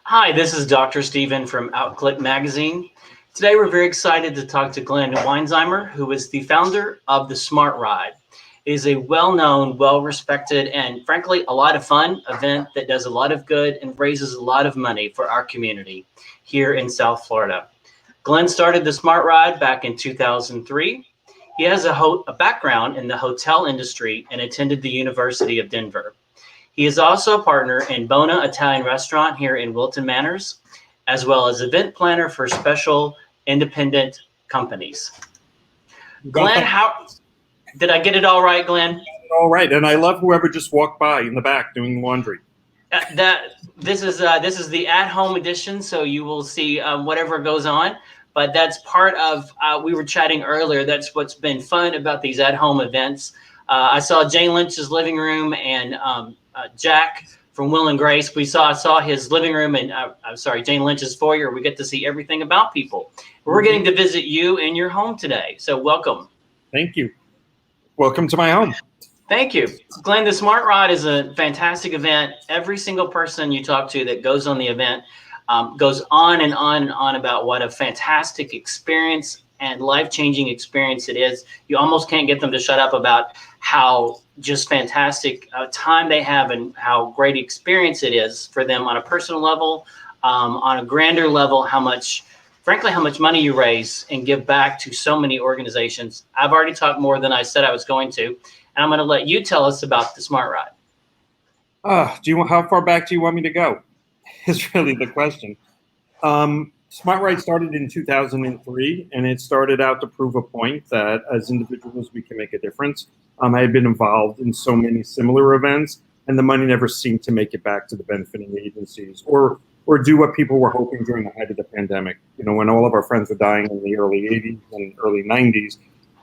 Hi, this is Dr. Stephen from Outclick Magazine. Today we're very excited to talk to Glen Weinzimer, who is the founder of the Smart Ride. It is a well-known, well-respected, and frankly, a lot of fun event that does a lot of good and raises a lot of money for our community here in South Florida. Glen started the Smart Ride back in 2003. He has a background in the hotel industry and attended the University of Denver. He is also a partner in Bona Italian Restaurant here in Wilton Manors, as well as event planner for special independent companies. Glen, how did I get it all right, Glen? All right, and I love whoever just walked by in the back doing laundry. This is the at-home edition, so you will see whatever goes on. But that's part of. We were chatting earlier. That's what's been fun about these at-home events. I saw Jane Lynch's living room and Jack from Will and Grace. I saw his living room and Jane Lynch's foyer. We get to see everything about people. We're getting to visit you in your home today. So welcome. Thank you. Welcome to my home. Thank you. Glen, the Smart Ride is a fantastic event. Every single person you talk to that goes on the event goes on and on and on about what a fantastic experience and life-changing experience it is. You almost can't get them to shut up about how just fantastic time they have and how great experience it is for them on a personal level, on a grander level, how much money you raise and give back to so many organizations. I've already talked more than I said I was going to, and I'm going to let you tell us about the Smart Ride. How far back do you want me to go? Is really the question. Smart Ride started in 2003, and it started out to prove a point that as individuals we can make a difference. I had been involved in so many similar events, and the money never seemed to make it back to the benefiting agencies or do what people were hoping during the height of the pandemic. You know, when all of our friends were dying in the early 80s and early 90s,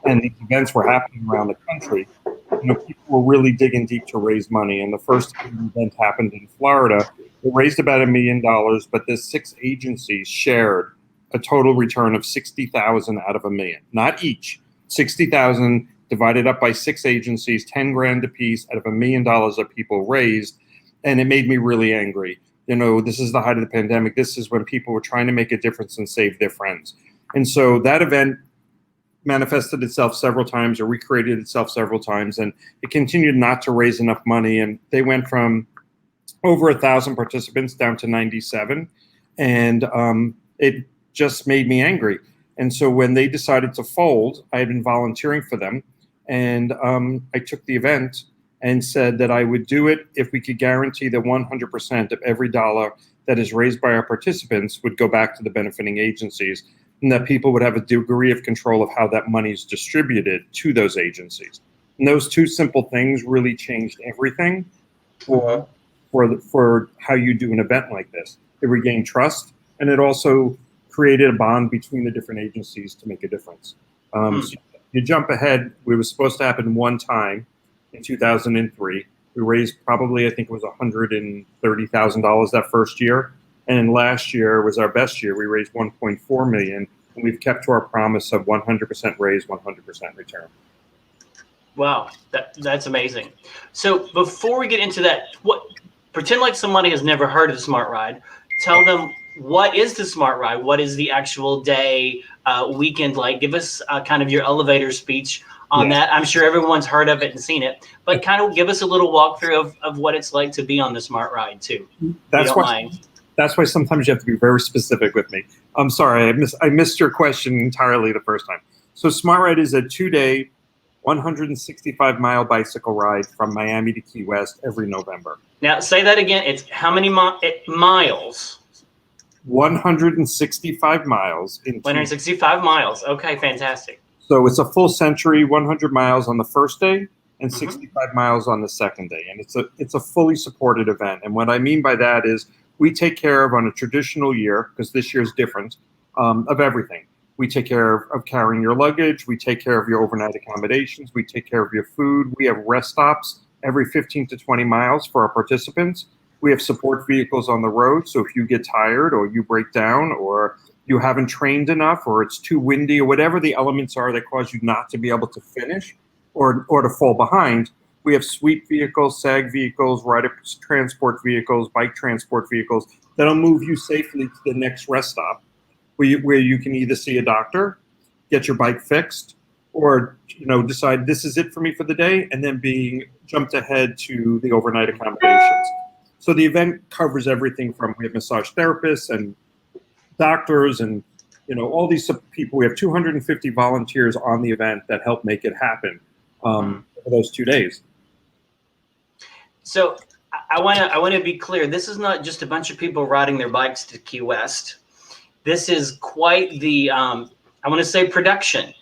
and these events were happening around the country, people were really digging deep to raise money. And the first event happened in Florida. It raised about $1 million, but the 6 agencies shared a total return of $60,000 out of $1 million. Not each, $60,000 divided up by 6 agencies, 10 grand a piece out of $1 million that people raised, and it made me really angry. This is the height of the pandemic. This is when people were trying to make a difference and save their friends. And so that event manifested itself several times or recreated itself several times, and it continued not to raise enough money. And they went from over 1,000 participants down to 97. And it just made me angry. And so when they decided to fold, I had been volunteering for them. And I took the event and said that I would do it if we could guarantee that 100% of every dollar that is raised by our participants would go back to the benefiting agencies, and that people would have a degree of control of how that money is distributed to those agencies. And those 2 simple things really changed everything for how you do an event like this. It regained trust, and it also created a bond between the different agencies to make a difference. So you jump ahead. It was supposed to happen one time in 2003. We raised probably, I think it was $130,000 that first year. And last year was our best year. We raised $1.4 million, and we've kept to our promise of 100% raise, 100% return. Wow, that's amazing. So before we get into that, pretend like somebody has never heard of the Smart Ride. Tell them, what is the Smart Ride? What is the actual day, weekend like? Give us kind of your elevator speech on that. I'm sure everyone's heard of it and seen it, but kind of give us a little walkthrough of what it's like to be on the Smart Ride too. That's why sometimes you have to be very specific with me. I'm sorry, I missed your question entirely the first time. So Smart Ride is a 2-day, 165-mile bicycle ride from Miami to Key West every November. Now say that again. It's how many miles? 165 miles. 165 miles. Okay, fantastic. So it's a full century, 100 miles on the first day and 65 miles on the second day. And it's a fully supported event. And what I mean by that is we take care of, on a traditional year, because this year is different, of everything. We take care of carrying your luggage. We take care of your overnight accommodations. We take care of your food. We have rest stops every 15 to 20 miles for our participants. We have support vehicles on the road. So if you get tired or you break down or you haven't trained enough or it's too windy or whatever the elements are that cause you not to be able to finish or to fall behind, We have sweep vehicles, SAG vehicles, rider transport vehicles, bike transport vehicles that'll move you safely to the next rest stop, where you can either see a doctor, get your bike fixed, or decide this is it for me for the day, and then being jumped ahead to the overnight accommodations. So the event covers everything from, we have massage therapists and doctors and all these people. We have 250 volunteers on the event that help make it happen for those 2 days. So I want to be clear. This is not just a bunch of people riding their bikes to Key West. This is quite the I want to say production.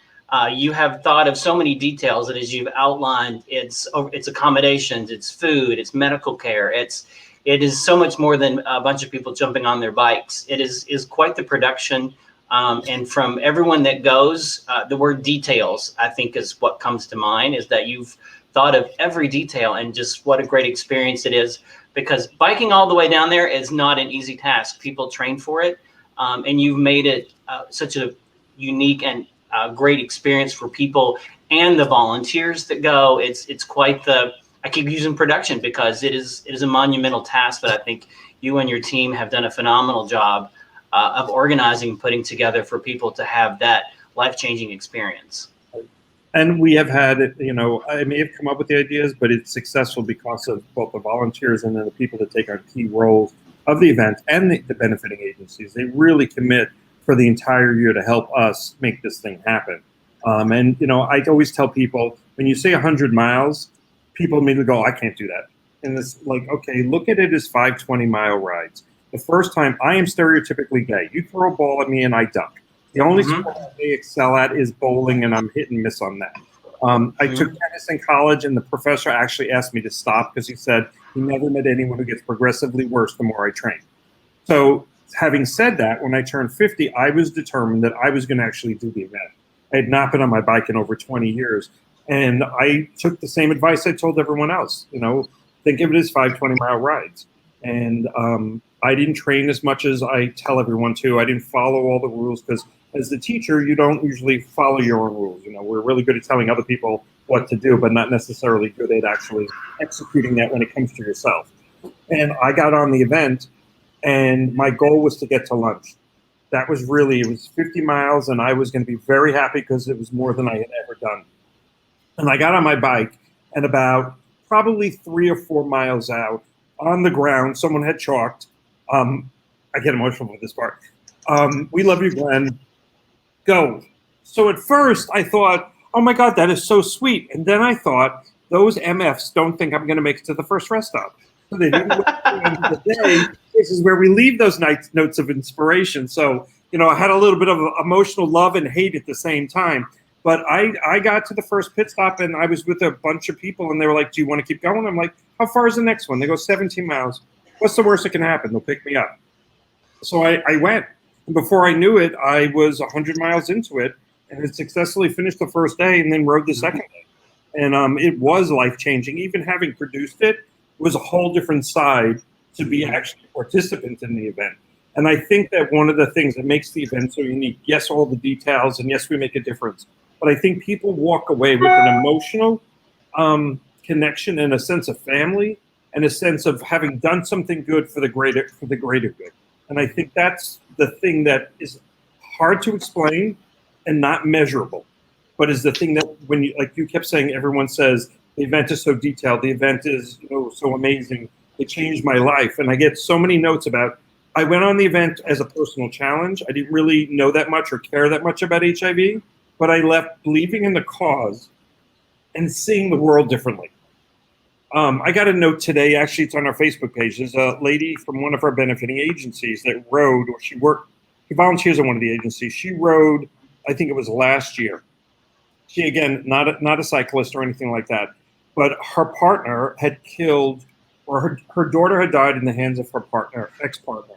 You have thought of so many details, and as you've outlined, it's accommodations, it's food, it's medical care, it is so much more than a bunch of people jumping on their bikes. It is quite the production, and from everyone that goes, the word details, I think, is what comes to mind, is that you've thought of every detail, and just what a great experience it is, because biking all the way down there is not an easy task. People train for it, and you've made it such a unique and great experience for people and the volunteers that go. It's quite the, I keep using production because it is a monumental task that I think you and your team have done a phenomenal job of organizing and putting together for people to have that life-changing experience. And we have had, I may have come up with the ideas, but it's successful because of both the volunteers and then the people that take on key roles of the event and the benefiting agencies. They really commit for the entire year to help us make this thing happen. And I always tell people, when you say 100 miles, people immediately go, I can't do that. And it's like, okay, look at it as 5 20-mile rides. The first time, I am stereotypically gay. You throw a ball at me and I duck. The only sport I may excel at is bowling, and I'm hit and miss on that. I took tennis in college, and the professor actually asked me to stop because he said he never met anyone who gets progressively worse the more I train. So having said that, when I turned 50, I was determined that I was going to actually do the event. I had not been on my bike in over 20 years. And I took the same advice I told everyone else, think of it as 5 20-mile rides. And I didn't train as much as I tell everyone to. I didn't follow all the rules because as the teacher, you don't usually follow your own rules. We're really good at telling other people what to do, but not necessarily good at actually executing that when it comes to yourself. And I got on the event, and my goal was to get to lunch. That was really, it was 50 miles, and I was going to be very happy because it was more than I had ever done. And I got on my bike, and about probably 3 or 4 miles out on the ground, someone had chalked. I get emotional with this part. We love you, Glenn. Go. So at first I thought, oh my God, that is so sweet. And then I thought, those MFs don't think I'm going to make it to the first rest stop. So they didn't wait to the end of the day. This is where we leave those notes of inspiration. So, I had a little bit of emotional love and hate at the same time. But I got to the first pit stop, and I was with a bunch of people, and they were like, do you want to keep going? I'm like, how far is the next one? They go, 17 miles. What's the worst that can happen? They'll pick me up. So I went. And before I knew it, I was 100 miles into it, and had successfully finished the first day and then rode the second day. And it was life-changing. Even having produced it was a whole different side to be actually a participant in the event. And I think that one of the things that makes the event so unique, yes, all the details, and yes, we make a difference. But I think people walk away with an emotional connection and a sense of family and a sense of having done something good for the greater good. And I think that's the thing that is hard to explain and not measurable, but is the thing that when you, like you kept saying, everyone says the event is so detailed, the event is so amazing, it changed my life. And I get so many notes about, I went on the event as a personal challenge. I didn't really know that much or care that much about HIV, but I left believing in the cause and seeing the world differently. I got a note today, actually it's on our Facebook page. There's a lady from one of our benefiting agencies that rode, or she volunteers at one of the agencies. She rode, I think it was last year. She, again, not a cyclist or anything like that, but her partner had killed, or her daughter had died in the hands of her ex-partner.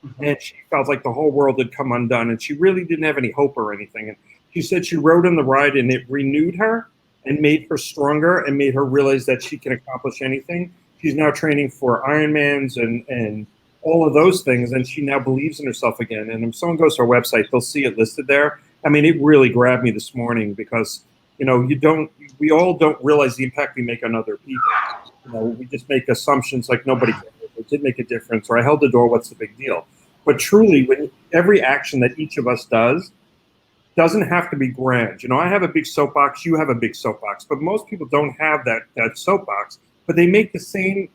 Mm-hmm. And she felt like the whole world had come undone, and she really didn't have any hope or anything. And she said she rode on the ride, and it renewed her and made her stronger and made her realize that she can accomplish anything. She's now training for Ironmans and all of those things, and she now believes in herself again. And if someone goes to our website, they'll see it listed there. I mean, it really grabbed me this morning because, we all don't realize the impact we make on other people. We just make assumptions like nobody cares, it did make a difference, or I held the door, what's the big deal? But truly, when every action that each of us does doesn't have to be grand. I have a big soapbox, you have a big soapbox, but most people don't have that soapbox, but they make the same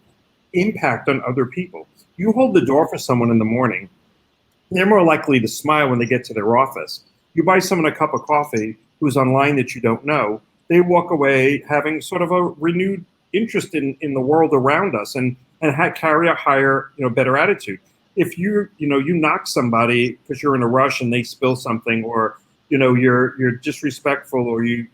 impact on other people. You hold the door for someone in the morning, they're more likely to smile when they get to their office. You buy someone a cup of coffee who's online that you don't know, they walk away having sort of a renewed interest in the world around us and carry a higher, better attitude. If you knock somebody because you're in a rush and they spill something, or you're disrespectful, or you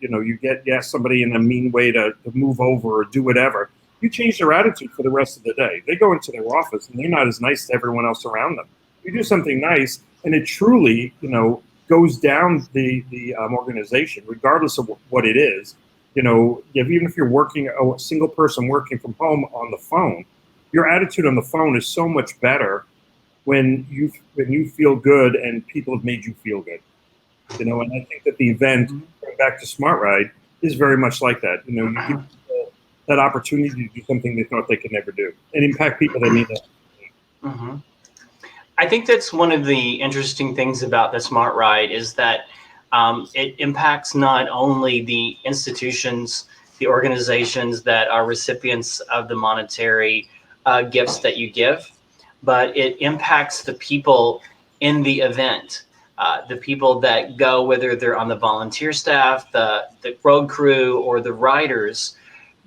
ask somebody in a mean way to move over or do whatever, you change their attitude for the rest of the day. They go into their office and they're not as nice to everyone else around them. You do something nice, and it truly, goes down the organization, regardless of what it is. Even if you're working, a single person working from home on the phone, your attitude on the phone is so much better when you feel good and people have made you feel good. And I think that the event, going back to Smart Ride, is very much like that. You give people that opportunity to do something they thought they could never do, and impact people that need that. Mm-hmm. I think that's one of the interesting things about the Smart Ride is that it impacts not only the institutions, the organizations that are recipients of the monetary gifts that you give, but it impacts the people in the event, the people that go, whether they're on the volunteer staff, the road crew, or the riders.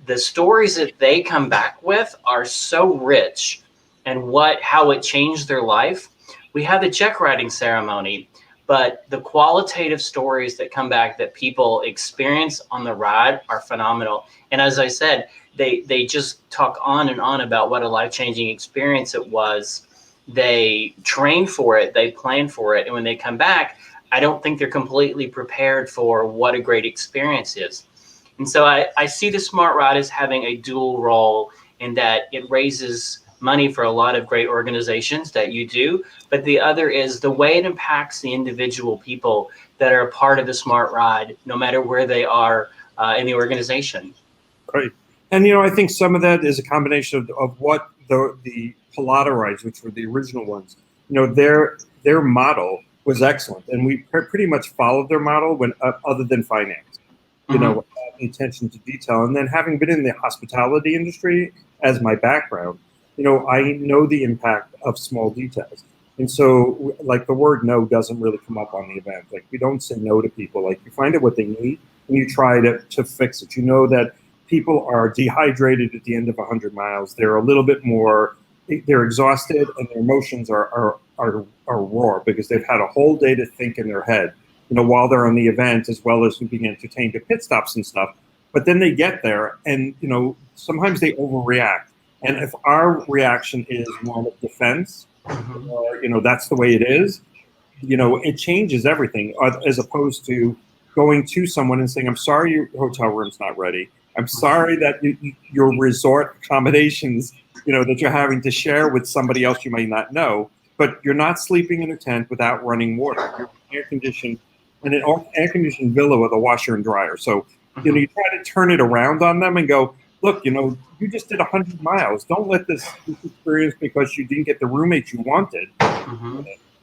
The stories that they come back with are so rich, and how it changed their life. We have the check writing ceremony, but the qualitative stories that come back that people experience on the ride are phenomenal. And as I said, they just talk on and on about what a life-changing experience it was. They train for it, they plan for it, and when they come back, I don't think they're completely prepared for what a great experience is. And so I see the Smart Ride as having a dual role in that it raises money for a lot of great organizations that you do, but the other is the way it impacts the individual people that are a part of the Smart Ride, no matter where they are in the organization. Right. And, I think some of that is a combination of what the Pilata rides, which were the original ones, their model was excellent. And we pretty much followed their model other than finance, attention to detail. And then having been in the hospitality industry as my background, I know the impact of small details. And so, like, the word no doesn't really come up on the event. Like, we don't say no to people. Like, you find out what they need and you try to fix it. That people are dehydrated at the end of 100 miles. They're a little bit more, they're exhausted, and their emotions are raw because they've had a whole day to think in their head, while they're on the event, as well as being entertained at pit stops and stuff. But then they get there and, sometimes they overreact. And if our reaction is one of defense, or, that's the way it is, it changes everything, as opposed to going to someone and saying, I'm sorry your hotel room's not ready. I'm sorry that your resort accommodations, that you're having to share with somebody else you may not know, but you're not sleeping in a tent without running water. You're air-conditioned, and an air-conditioned villa with a washer and dryer. So, you try to turn it around on them and go, look, you just did 100 miles. Don't let this experience, because you didn't get the roommate you wanted.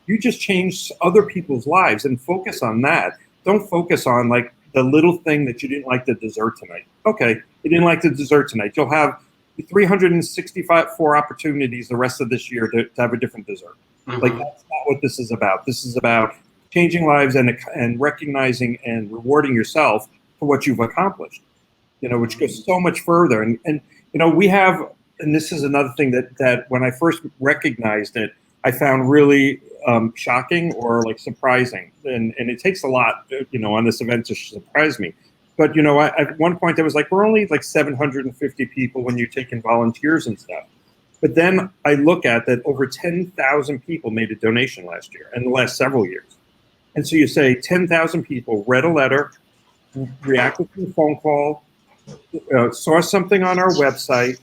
You just changed other people's lives, and focus on that. Don't focus on, like, the little thing that you didn't like the dessert tonight. Okay, you didn't like the dessert tonight. You'll have 364 opportunities the rest of this year to have a different dessert. Like, that's not what this is about. This is about changing lives and recognizing and rewarding yourself for what you've accomplished. Which goes so much further. And we have, and this is another thing that when I first recognized it, I found really shocking or like surprising. And it takes a lot, on this event to surprise me. But, at one point I was like, we're only like 750 people when you take in volunteers and stuff. But then I look at that over 10,000 people made a donation last year and the last several years. And so you say 10,000 people read a letter, reacted to a phone call, saw something on our website,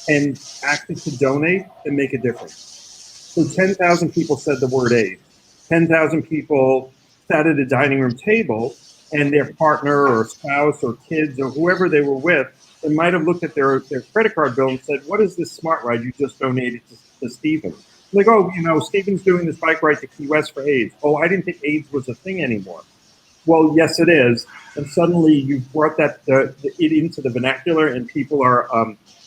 and acted to donate and make a difference. So 10,000 people said the word aid. 10,000 people sat at a dining room table and their partner or spouse or kids or whoever they were with, they might have looked at their credit card bill and said, "What is this smart ride you just donated to Stephen?" Like, "Oh, Stephen's doing this bike ride to Key West for AIDS." "Oh, I didn't think AIDS was a thing anymore." Well, yes, it is. And suddenly you've brought it into the vernacular, and people are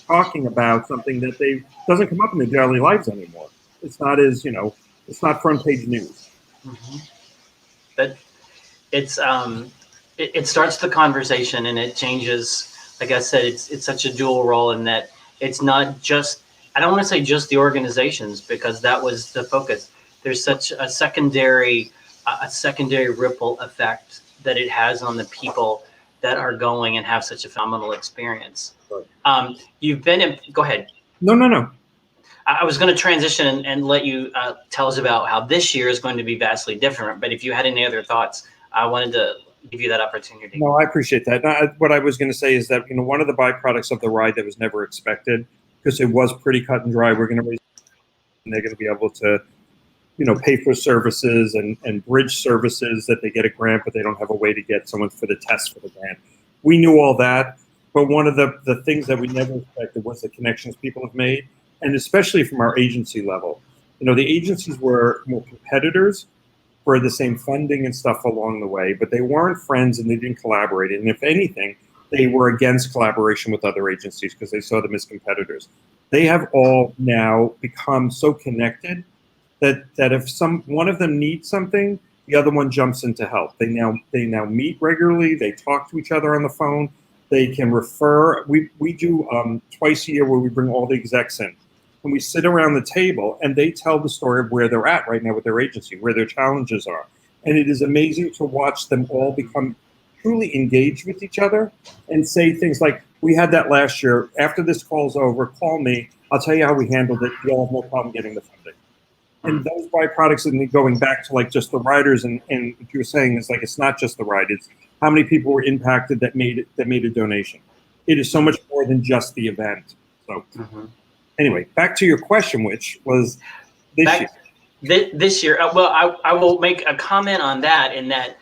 talking about something that doesn't come up in their daily lives anymore. It's not it's not front page news. Mm-hmm. But it starts the conversation, and it changes. Like I said, it's such a dual role in that it's not just, I don't want to say just the organizations, because that was the focus. There's such a secondary ripple effect that it has on the people that are going and have such a phenomenal experience. Right. Go ahead. No. I was going to transition and let you tell us about how this year is going to be vastly different. But if you had any other thoughts, I wanted to give you that opportunity. No, I appreciate that. What I was going to say is that one of the byproducts of the ride that was never expected, because it was pretty cut and dry, we're going to raise, and they're going to be able to pay for services and bridge services that they get a grant, but they don't have a way to get someone for the test for the grant. We knew all that, but one of the things that we never expected was the connections people have made, and especially from our agency level. The agencies were more competitors for the same funding and stuff along the way, but they weren't friends and they didn't collaborate. And if anything, they were against collaboration with other agencies because they saw them as competitors. They have all now become so connected that if one of them needs something, the other one jumps in to help. They now meet regularly. They talk to each other on the phone. They can refer. We do twice a year where we bring all the execs in, and we sit around the table and they tell the story of where they're at right now with their agency, where their challenges are. And it is amazing to watch them all become truly engaged with each other and say things like, "We had that last year. After this call's over, call me. I'll tell you how we handled it. You'll have no problem getting the funding." And those byproducts, and going back to like just the riders and what you were saying is like, it's not just the ride, it's how many people were impacted that made a donation. It is so much more than just the event. So anyway, back to your question, which was this year. This year, well, I will make a comment on that, in that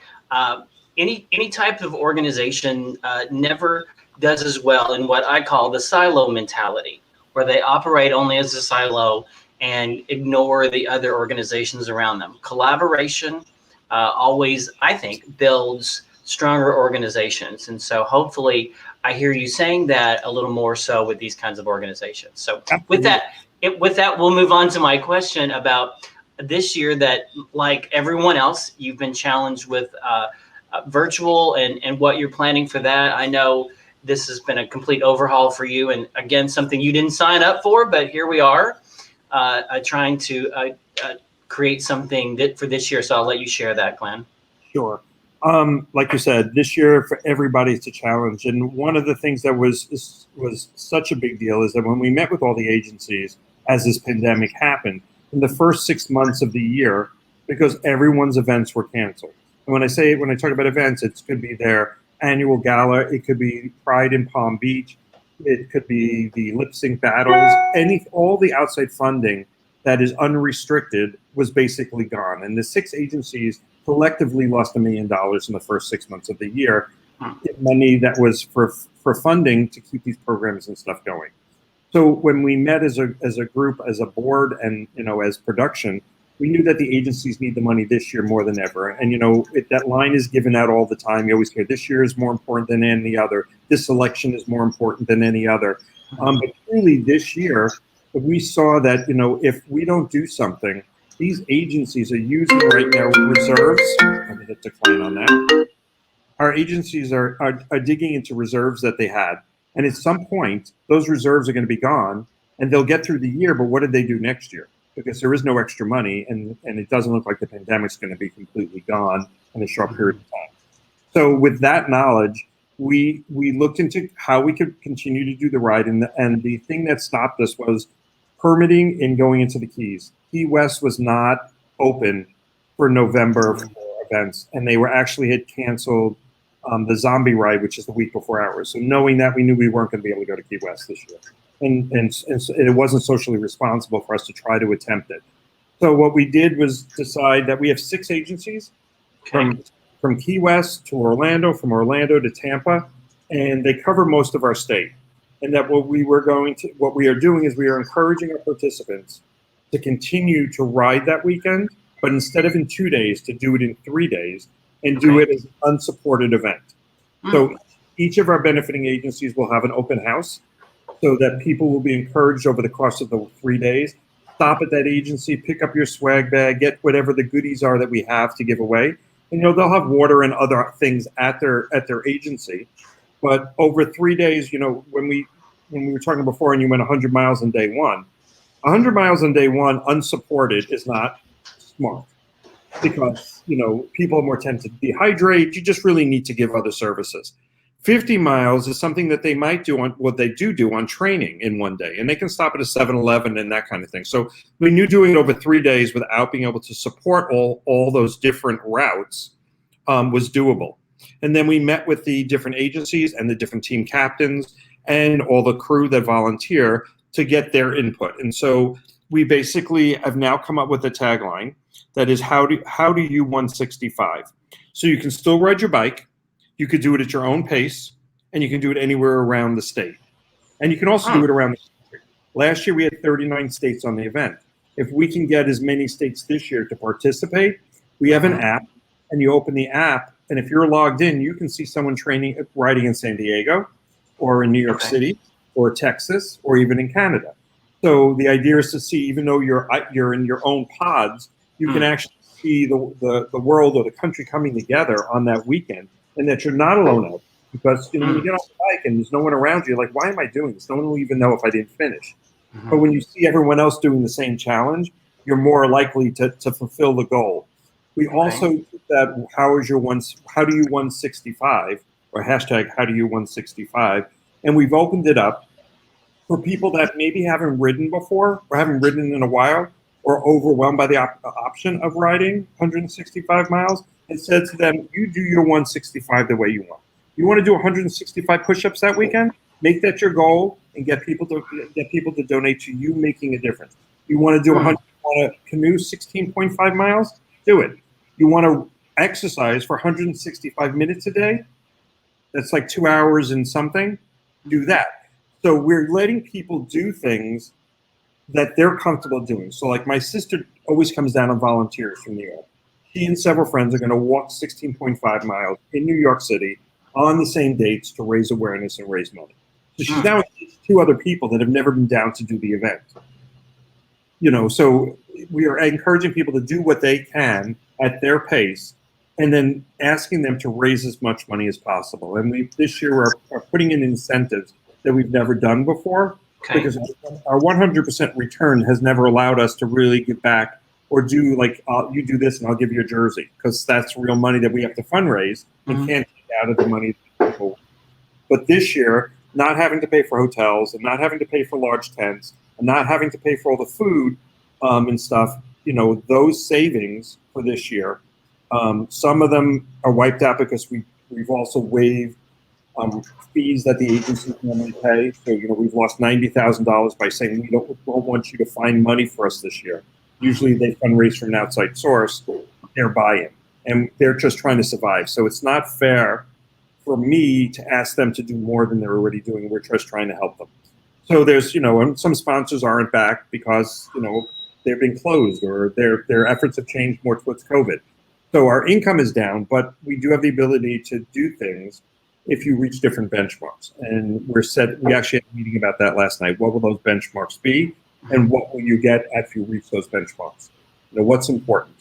any type of organization never does as well in what I call the silo mentality, where they operate only as a silo and ignore the other organizations around them. Collaboration always, I think, builds stronger organizations. And so hopefully I hear you saying that a little more so with these kinds of organizations. So with that, we'll move on to my question about this year, that like everyone else, you've been challenged with virtual and what you're planning for that. I know this has been a complete overhaul for you. And again, something you didn't sign up for, but here we are. Trying to create something for this year. So I'll let you share that, Glenn. Sure. Like you said, this year for everybody it's a challenge. And one of the things that was such a big deal is that when we met with all the agencies as this pandemic happened, in the first 6 months of the year, because everyone's events were canceled. And when I talk about events, it could be their annual gala, it could be Pride in Palm Beach, it could be the lip sync battles, all the outside funding that is unrestricted was basically gone. And the 6 agencies collectively lost $1 million in the first 6 months of the year, money that was for funding to keep these programs and stuff going. So when we met as a group, as a board, and as production, we knew that the agencies need the money this year more than ever. And that line is given out all the time. You always hear this year is more important than any other. This election is more important than any other. But really this year, we saw that if we don't do something, these agencies are using right now reserves. Let me hit decline on that. Our agencies are digging into reserves that they had. And at some point, those reserves are going to be gone, and they'll get through the year, but what did they do next year? Because there is no extra money, and it doesn't look like the pandemic's going to be completely gone in a short period of time. So with that knowledge, we looked into how we could continue to do the ride, and the thing that stopped us was permitting and going into the Keys. Key West was not open for November for events, and they had canceled the zombie ride, which is the week before ours. So knowing that, we knew we weren't going to be able to go to Key West this year. And it wasn't socially responsible for us to try to attempt it. So what we did was decide that we have 6 agencies from from Key West to Orlando, from Orlando to Tampa, and they cover most of our state. And that what we are doing is we are encouraging our participants to continue to ride that weekend, but instead of in 2 days, to do it in 3 days and do it as an unsupported event. So each of our benefiting agencies will have an open house so that people will be encouraged over the course of the 3 days. Stop at that agency, pick up your swag bag, get whatever the goodies are that we have to give away. And they'll have water and other things at their agency. But over 3 days, when we were talking before and you went 100 miles on day one, 100 miles on day one unsupported is not smart because, people are more tempted to dehydrate. You just really need to give other services. 50 miles is something that they might do on what they do on training in 1 day, and they can stop at a 7-Eleven and that kind of thing. So when you're doing it over 3 days without being able to support all those different routes was doable. And then we met with the different agencies and the different team captains and all the crew that volunteer to get their input. And so we basically have now come up with a tagline that is how do you 165? So you can still ride your bike, you could do it at your own pace, and you can do it anywhere around the state. And you can also do it around the country. Last year we had 39 states on the event. If we can get as many states this year to participate, we have an app, and you open the app, and if you're logged in, you can see someone riding in San Diego or in New York City or Texas or even in Canada. So the idea is to see, even though you're in your own pods, you can actually see the world or the country coming together on that weekend, and that you're not alone out. Because when you get off the bike and there's no one around you, you're like, why am I doing this? No one will even know if I didn't finish. But when you see everyone else doing the same challenge, you're more likely to fulfill the goal. We also did that, how do you 165, or hashtag how do you 165, and we've opened it up for people that maybe haven't ridden before or haven't ridden in a while or overwhelmed by the option of riding 165 miles, and said to them, you do your 165 the way you want. You want to do 165 push-ups that weekend? Make that your goal and get people to donate to you making a difference. You want to do canoe 16.5 miles? Do it. You want to exercise for 165 minutes a day? That's like 2 hours and something. Do that. So we're letting people do things that they're comfortable doing. So like my sister always comes down and volunteers from New York. She and several friends are going to walk 16.5 miles in New York City on the same dates to raise awareness and raise money. So she's now with 2 other people that have never been down to do the event. So we are encouraging people to do what they can at their pace, and then asking them to raise as much money as possible. And this year we're putting in incentives that we've never done before, because our 100% return has never allowed us to really give back or do like, you do this and I'll give you a jersey, because that's real money that we have to fundraise and can't take out of the money that people. But this year, not having to pay for hotels and not having to pay for large tents and not having to pay for all the food and stuff, those savings for this year, some of them are wiped out because we've also waived fees that the agencies normally pay. So, we've lost $90,000 by saying we don't want you to find money for us this year. Usually they fundraise from an outside source, their buy-in, and they're just trying to survive. So it's not fair for me to ask them to do more than they're already doing. We're just trying to help them. So there's, and some sponsors aren't back because, they've been closed or their efforts have changed more towards COVID. So our income is down, but we do have the ability to do things if you reach different benchmarks. And we actually had a meeting about that last night. What will those benchmarks be? And what will you get after you reach those benchmarks? What's important?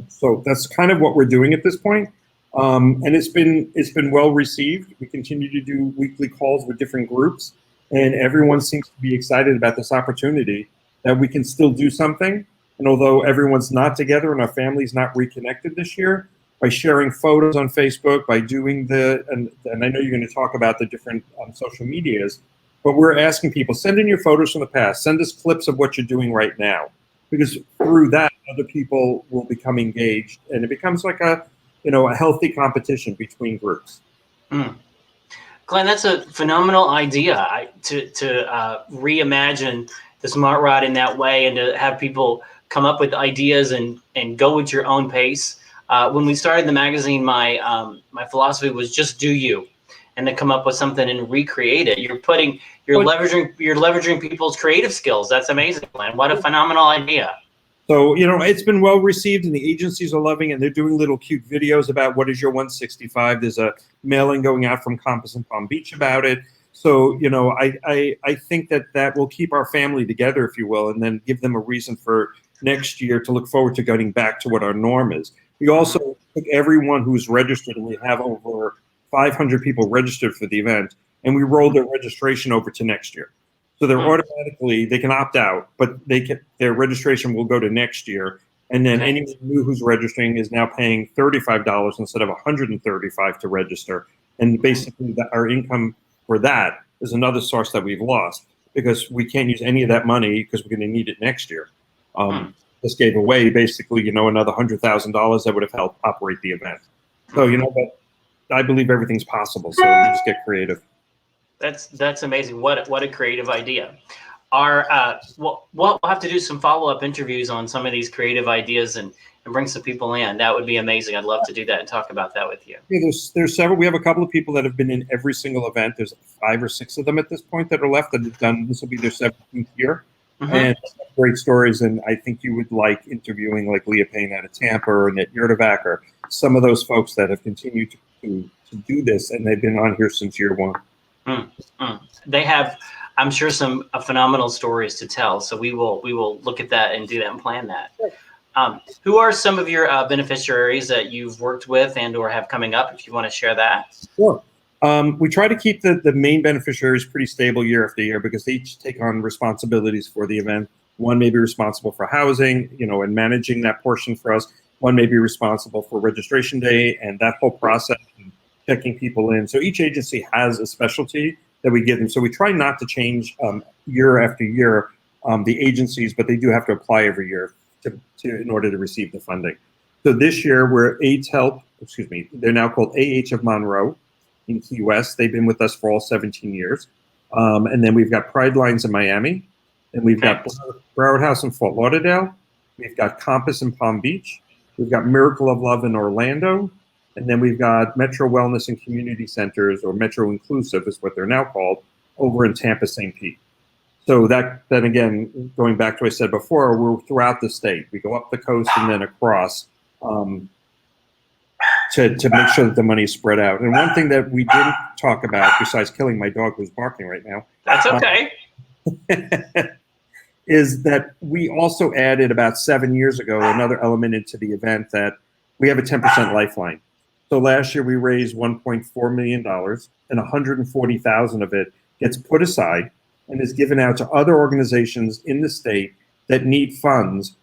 So that's kind of what we're doing at this point. And it's been well received. We continue to do weekly calls with different groups, and everyone seems to be excited about this opportunity that we can still do something. And although everyone's not together and our family's not reconnected this year, by sharing photos on Facebook, by doing and I know you're going to talk about the different social medias, but we're asking people, send in your photos from the past, send us clips of what you're doing right now, because through that, other people will become engaged, and it becomes like a healthy competition between groups. Glenn, that's a phenomenal idea to reimagine the Smart Ride in that way, and to have people come up with ideas and go at your own pace. When we started the magazine, my philosophy was just do you, and to come up with something and recreate it. You're leveraging people's creative skills. That's amazing, Glenn. What a phenomenal idea. So, you know, it's been well received and the agencies are loving it. And they're doing little cute videos about what is your 165. There's a mailing going out from Compass and Palm Beach about it. So, you know, I think that will keep our family together, if you will, and then give them a reason for next year to look forward to getting back to what our norm is. We also took everyone who's registered, and we have over 500 people registered for the event, and we rolled their registration over to next year. So they're automatically, they can opt out, but their registration will go to next year. And then anyone new who's registering is now paying $35 instead of $135 to register. And basically our income for that is another source that we've lost because we can't use any of that money because we're going to need it next year. This gave away basically, you know, another $100,000 that would have helped operate the event. So, you know, but I believe everything's possible. So you just get creative. That's amazing. What a creative idea. We'll have to do some follow-up interviews on some of these creative ideas and bring some people in. That would be amazing. I'd love to do that and talk about that with you. Yeah, there's several. We have a couple of people that have been in every single event. There's 5 or 6 of them at this point that are left that have done. This will be their 17th year, and great stories. And I think you would like interviewing like Leah Payne out of Tampa or Annette Yurtevak or some of those folks that have continued to do this, and they've been on here since year 1. They have, I'm sure, some phenomenal stories to tell. So we will look at that and do that and plan that. Who are some of your beneficiaries that you've worked with and or have coming up, if you want to share that? Sure. We try to keep the main beneficiaries pretty stable year after year because they each take on responsibilities for the event. One may be responsible for housing, you know, and managing that portion for us. One may be responsible for registration day and that whole process and checking people in. So each agency has a specialty that we give them. So we try not to change year after year the agencies, but they do have to apply every year in order to receive the funding. So this year we're AIDS Help, they're now called AH of Monroe in Key West. They've been with us for all 17 years. And then we've got Pride Lines in Miami, and we've got Broward House in Fort Lauderdale. We've got Compass in Palm Beach. We've got Miracle of Love in Orlando. And then we've got Metro Wellness and Community Centers, or Metro Inclusive is what they're now called, over in Tampa, St. Pete. So then again, going back to what I said before, we're throughout the state. We go up the coast and then across to make sure that the money is spread out. And one thing that we didn't talk about, besides killing my dog who's barking right now. That's okay. Is that we also added about 7 years ago another element into the event that we have a 10% lifeline. So last year we raised $1.4 million, and $140,000 of it gets put aside and is given out to other organizations in the state that need funds.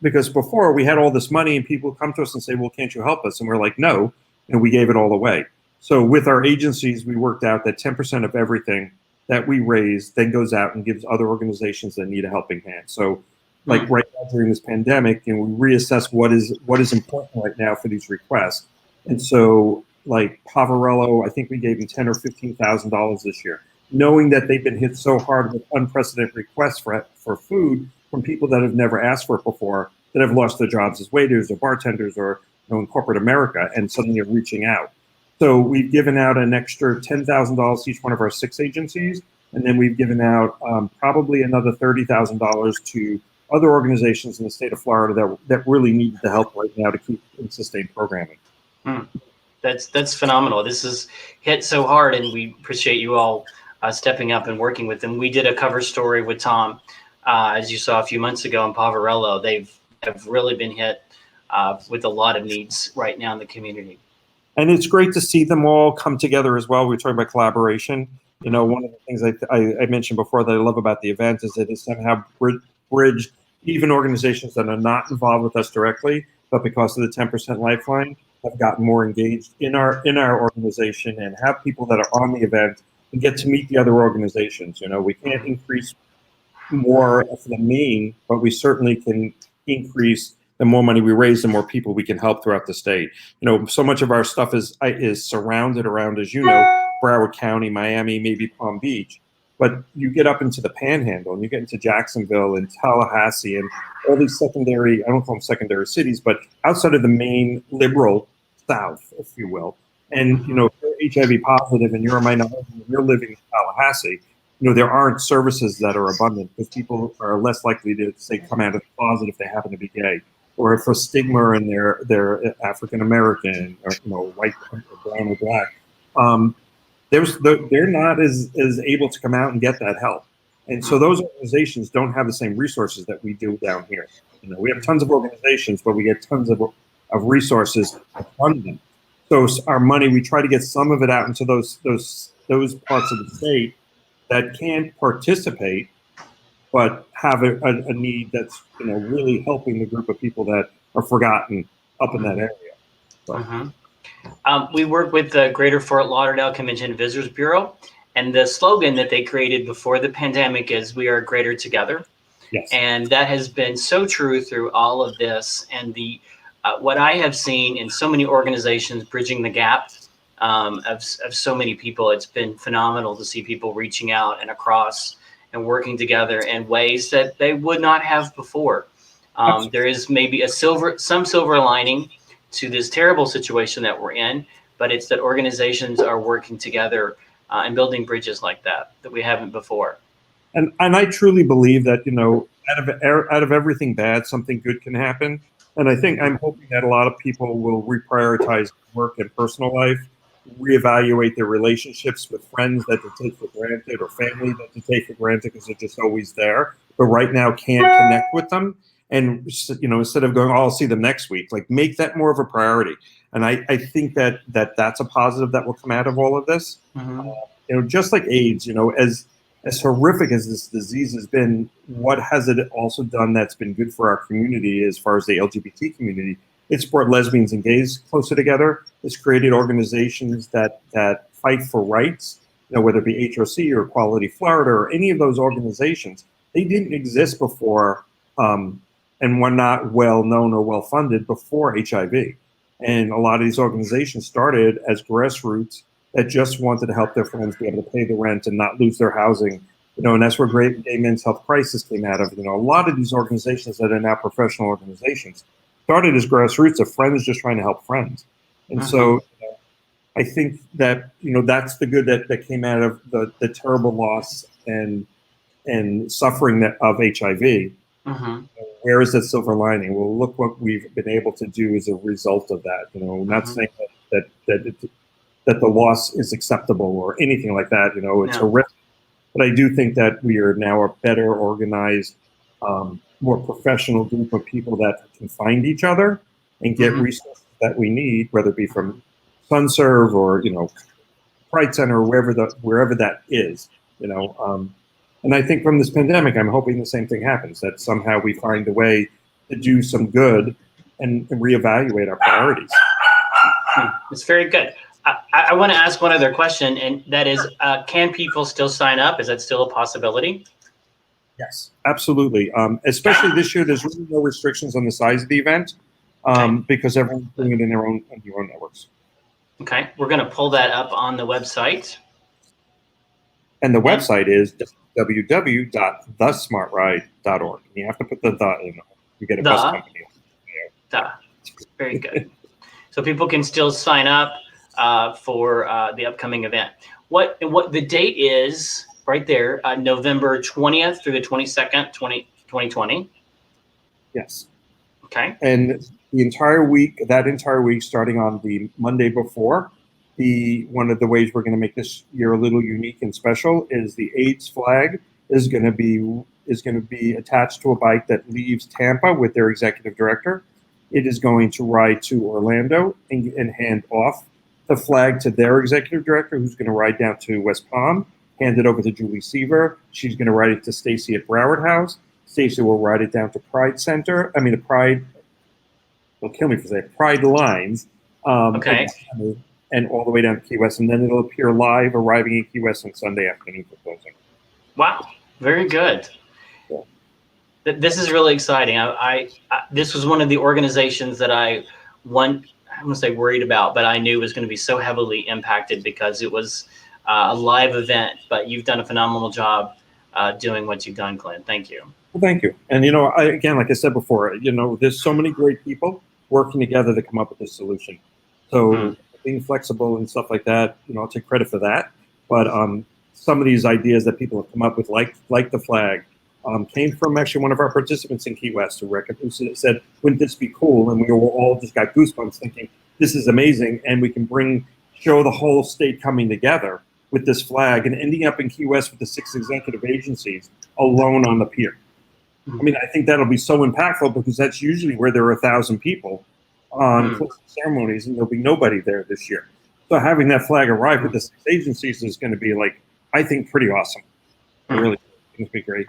Because before we had all this money and people come to us and say, well, can't you help us? And we're like, no, and we gave it all away. So with our agencies, we worked out that 10% of everything that we raise then goes out and gives other organizations that need a helping hand. So like right now during this pandemic, you know, we reassess what is important right now for these requests. And so like Poverello, I think we gave them $10,000 or $15,000 this year, knowing that they've been hit so hard with unprecedented requests for food from people that have never asked for it before, that have lost their jobs as waiters or bartenders or, you know, in corporate America, and suddenly are reaching out. So we've given out an extra $10,000 to each one of our 6 agencies, and then we've given out probably another $30,000 to other organizations in the state of Florida that really need the help right now to keep and sustain programming. That's phenomenal. This is hit so hard, and we appreciate you all stepping up and working with them. We did a cover story with Tom, as you saw a few months ago in Poverello. Have really been hit with a lot of needs right now in the community. And it's great to see them all come together as well. We're talking about collaboration. You know, one of the things I mentioned before that I love about the event is that it somehow bridged even organizations that are not involved with us directly, but because of the 10% lifeline, have gotten more engaged in our organization and have people that are on the event and get to meet the other organizations. You know, we can't increase more of the main, but we certainly can increase the more money we raise, the more people we can help throughout the state. You know, so much of our stuff is surrounded around, as you know, Broward County, Miami, maybe Palm Beach. But you get up into the Panhandle and you get into Jacksonville and Tallahassee, and all these secondary, I don't call them secondary cities, but outside of the main liberal South, if you will. And, if you're HIV positive and you're a minority and you're living in Tallahassee, there aren't services that are abundant because people are less likely to, say, come out of the closet if they happen to be gay, or for stigma and they're African American or white or brown or black. They're not as able to come out and get that help. And so those organizations don't have the same resources that we do down here. We have tons of organizations, but we get tons of resources to fund them. So our money, we try to get some of it out into those parts of the state that can't participate, but have a need that's really helping the group of people that are forgotten up in that area. So. We work with the Greater Fort Lauderdale Convention and Visitors Bureau, and the slogan that they created before the pandemic is "We are greater together." Yes. And that has been so true through all of this. And the what I have seen in so many organizations bridging the gap of so many people, it's been phenomenal to see people reaching out and across and working together in ways that they would not have before. There is maybe some silver lining to this terrible situation that we're in, but it's that organizations are working together and building bridges like that we haven't before. And I truly believe that out of everything bad, something good can happen. And I'm hoping that a lot of people will reprioritize work and personal life, reevaluate their relationships with friends that they take for granted or family that they take for granted because they're just always there, but right now can't connect with them. And instead of going, oh, I'll see them next week, like make that more of a priority. And I think that's a positive that will come out of all of this. Just like AIDS, as horrific as this disease has been, what has it also done that's been good for our community as far as the LGBT community? It's brought lesbians and gays closer together. It's created organizations that fight for rights, whether it be HRC or Equality Florida or any of those organizations. They didn't exist before and were not well known or well funded before HIV. And a lot of these organizations started as grassroots that just wanted to help their friends be able to pay the rent and not lose their housing, and that's where Gay Men's Health Crisis came out of. A lot of these organizations that are now professional organizations started as grassroots of friends just trying to help friends. And so I think that, that's the good that came out of the terrible loss and suffering of HIV. Where is that silver lining? Well, look what we've been able to do as a result of that. Not saying that the loss is acceptable or anything like that. It's horrific. But I do think that we are now a better organized, more professional group of people that can find each other and get resources that we need, whether it be from SunServe or, Pride Center or wherever that is, And I think from this pandemic, I'm hoping the same thing happens, that somehow we find a way to do some good and reevaluate our priorities. It's very good. I want to ask one other question, and that is, can people still sign up? Is that still a possibility? Yes, absolutely. Especially this year, there's really no restrictions on the size of the event because everyone's doing it in their own networks. Okay, we're going to pull that up on the website. And the website is www.thesmartride.org. You have to put the in. You get a bus company. Very good. So people can still sign up for the upcoming event. What the date is right there, November 20th through the 22nd, 2020. Yes. Okay. And that entire week, starting on the Monday before, one of the ways we're going to make this year a little unique and special is the AIDS flag is going to be attached to a bike that leaves Tampa with their executive director. It is going to ride to Orlando and hand off the flag to their executive director, who's going to ride down to West Palm, hand it over to Julie Seaver. She's going to ride it to Stacy at Broward House. Stacy will ride it down to Pride Center. I mean, the Pride. They'll kill me for saying Pride Lines. Okay. And all the way down to Key West, and then it'll appear live, arriving in Key West on Sunday afternoon for closing. Wow, very good. Yeah. This is really exciting. This was one of the organizations that I wouldn't say worried about, but I knew was going to be so heavily impacted because it was a live event. But you've done a phenomenal job doing what you've done, Glenn. Thank you. Well, thank you. And, again, like I said before, there's so many great people working together to come up with this solution. So being flexible and stuff like that, I'll take credit for that. But some of these ideas that people have come up with, like the flag, came from actually one of our participants in Key West who said, wouldn't this be cool? And we all just got goosebumps thinking, this is amazing. And we can show the whole state coming together with this flag and ending up in Key West with the 6 executive agencies alone on the pier. I mean, I think that'll be so impactful because that's usually where there are 1,000 people on closing ceremonies, and there'll be nobody there this year. So having that flag arrive with the 6 agencies is going to be, I think, pretty awesome. I really think it'll be great.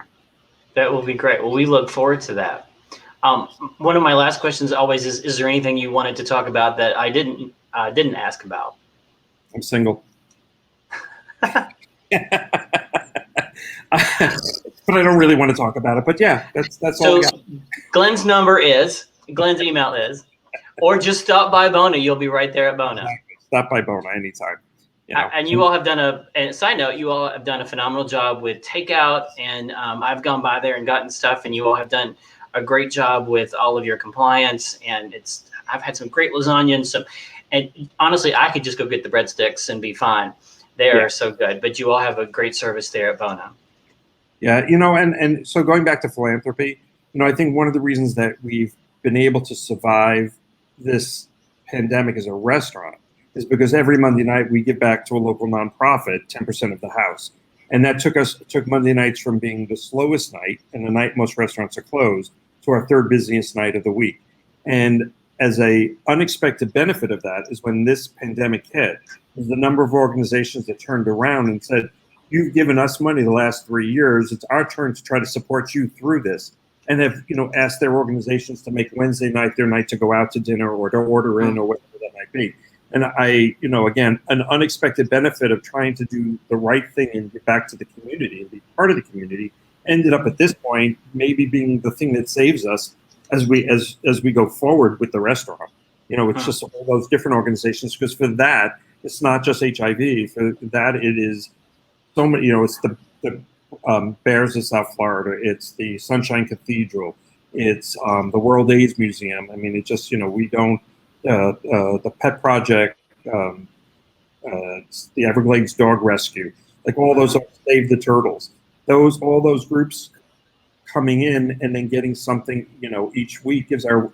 That will be great. Well, we look forward to that. One of my last questions always is there anything you wanted to talk about that I didn't ask about? I'm single. But I don't really want to talk about it. But yeah, that's all. So Glenn's email is, or just stop by Bona. You'll be right there at Bona. Stop by Bona anytime. And you all have done and side note, you all have done a phenomenal job with takeout, and I've gone by there and gotten stuff, and you all have done a great job with all of your compliance, and I've had some great lasagna and honestly, I could just go get the breadsticks and be fine. They are so good, but you all have a great service there at Bona. Yeah, and so going back to philanthropy, I think one of the reasons that we've been able to survive this pandemic as a restaurant is because every Monday night we give back to a local nonprofit 10% of the house. And that took Monday nights from being the slowest night and the night most restaurants are closed to our 3rd busiest night of the week. And as a unexpected benefit of that is when this pandemic hit, the number of organizations that turned around and said, you've given us money the last 3 years, it's our turn to try to support you through this. And have, asked their organizations to make Wednesday night their night to go out to dinner or to order in or whatever that might be. And again, an unexpected benefit of trying to do the right thing and get back to the community and be part of the community ended up at this point maybe being the thing that saves us as we go forward with the restaurant. It's just all those different organizations, because for that, it's not just HIV. For that, it is so many, it's the Bears of South Florida, it's the Sunshine Cathedral, it's the World AIDS Museum. I mean, it just, we don't, the Pet Project, the Everglades Dog Rescue, all those Save the Turtles. All those groups coming in and then getting something, each week so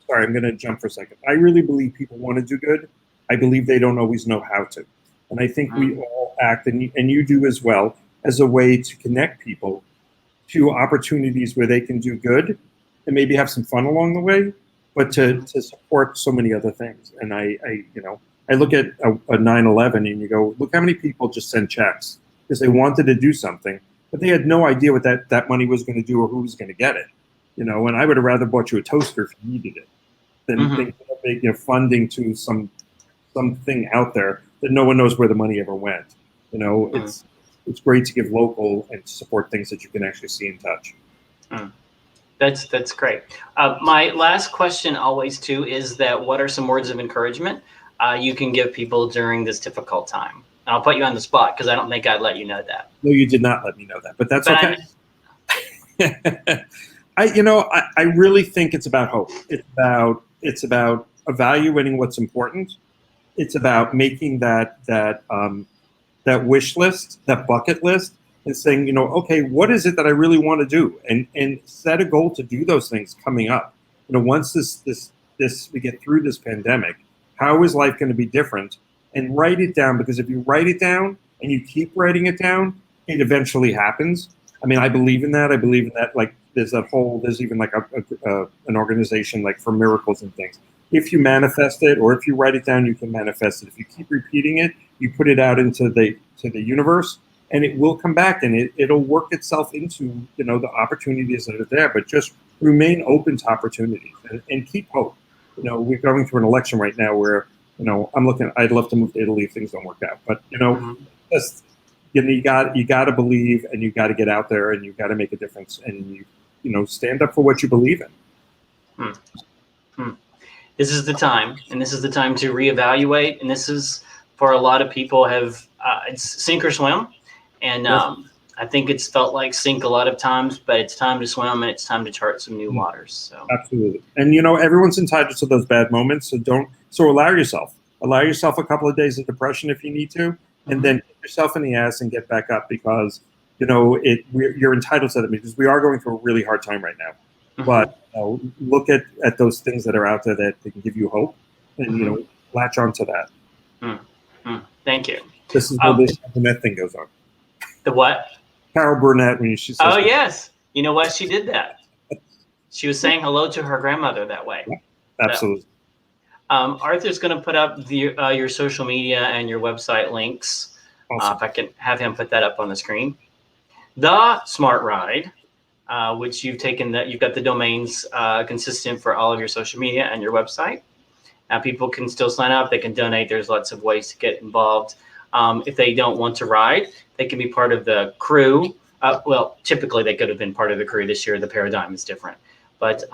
sorry, I'm going to jump for a second. I really believe people want to do good. I believe they don't always know how to. And I think we all act, and you do as well, as a way to connect people to opportunities where they can do good and maybe have some fun along the way, but to support so many other things. And I look at a 9/11 and you go, look how many people just sent checks because they wanted to do something, but they had no idea what that money was going to do or who was going to get it. And I would have rather bought you a toaster if you needed it than funding to something out there that no one knows where the money ever went. It's great to give local and support things that you can actually see and touch. That's great. My last question always too is that what are some words of encouragement you can give people during this difficult time? And I'll put you on the spot because I don't think I'd let you know that. No, you did not let me know that, but that's okay. I really think it's about hope. It's about evaluating what's important. It's about making that wish list, that bucket list, and saying, okay, what is it that I really want to do, and set a goal to do those things coming up. Once we get through this pandemic, how is life going to be different? And write it down, because if you write it down and you keep writing it down, it eventually happens. I mean, I believe in that. I believe in that. There's even an organization for miracles and things. If you manifest it, or if you write it down, you can manifest it. If you keep repeating it, you put it out into the universe, and it will come back, and it'll work itself into the opportunities that are there. But just remain open to opportunities and keep hope. We're going through an election right now where I'd love to move to Italy if things don't work out, but just you got to believe, and you got to get out there, and you got to make a difference, and you stand up for what you believe in. This is the time, and this is the time to reevaluate. And this is, for a lot of people, it's sink or swim. And I think it's felt like sink a lot of times, but it's time to swim and it's time to chart some new waters. So Absolutely. And everyone's entitled to those bad moments, so allow yourself. Allow yourself a couple of days of depression if you need to, and then hit yourself in the ass and get back up, because you're entitled to that, because we are going through a really hard time right now. But look at those things that are out there that can give you hope, and latch onto that. Thank you. This is where this Burnett thing goes on. The what? Carol Burnett, when she says, "Oh yes, you know what? She did that. She was saying hello to her grandmother that way." Yeah, absolutely. So, Arthur's going to put up your social media and your website links. Awesome. If I can have him put that up on the screen. The Smart Ride, which you've got the domains consistent for all of your social media and your website. Now people can still sign up. They can donate. There's lots of ways to get involved. If they don't want to ride, they can be part of the crew. Well, typically they could have been part of the crew this year. The paradigm is different, but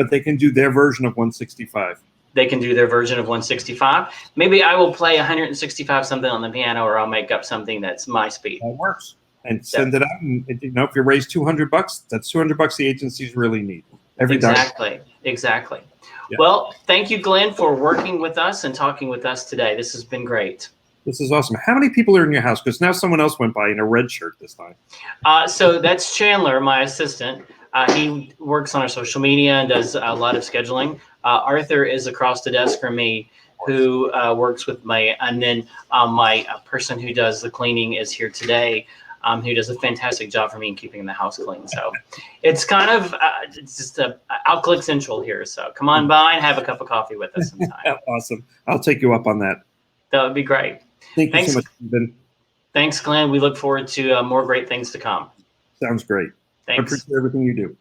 they can do their version of 165. They can do their version of 165. Maybe I will play 165 something on the piano, or I'll make up something that's my speed. That works. And send it out. And if you raise $200, that's $200 the agencies really need. Exactly. Yeah. Well, thank you, Glenn, for working with us and talking with us today. This has been great. This is awesome. How many people are in your house? Because now someone else went by in a red shirt this time. So that's Chandler, my assistant. He works on our social media and does a lot of scheduling. Arthur is across the desk from me, who works with and then my person who does the cleaning is here today, who does a fantastic job for me in keeping the house clean. So it's kind of it's just a Outclick Central here. So come on by and have a cup of coffee with us sometime. Awesome. I'll take you up on that. That would be great. Thank you so much, Stephen. Thanks, Glenn. We look forward to more great things to come. Sounds great. Thanks. I appreciate everything you do.